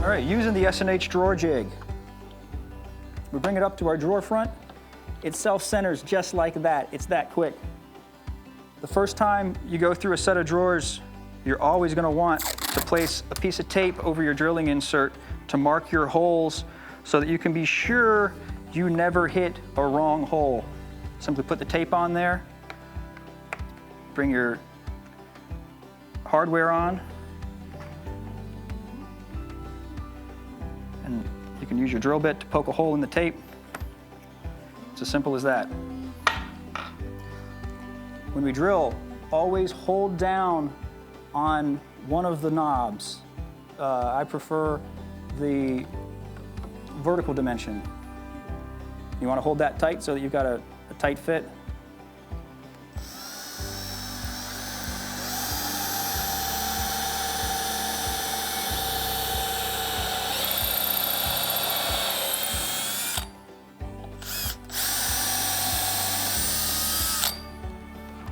All right, using the S&H drawer jig, we bring it up to our drawer front. It self-centers just like that. It's that quick. The first time you go through a set of drawers, you're always going to want to place a piece of tape over your drilling insert to mark your holes so that you can be sure you never hit a wrong hole. Simply put the tape on there, bring your hardware on, and you can use your drill bit to poke a hole in the tape. It's as simple as that. When we drill, always hold down on one of the knobs. I prefer the vertical dimension. You want to hold that tight so that you've got a tight fit.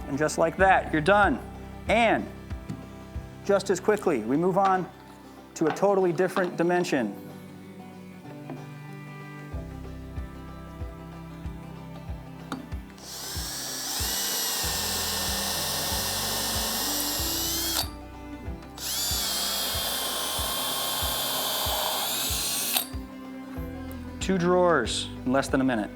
And just like that, you're done. And just as quickly, we move on to a totally different dimension. Two drawers in less than a minute.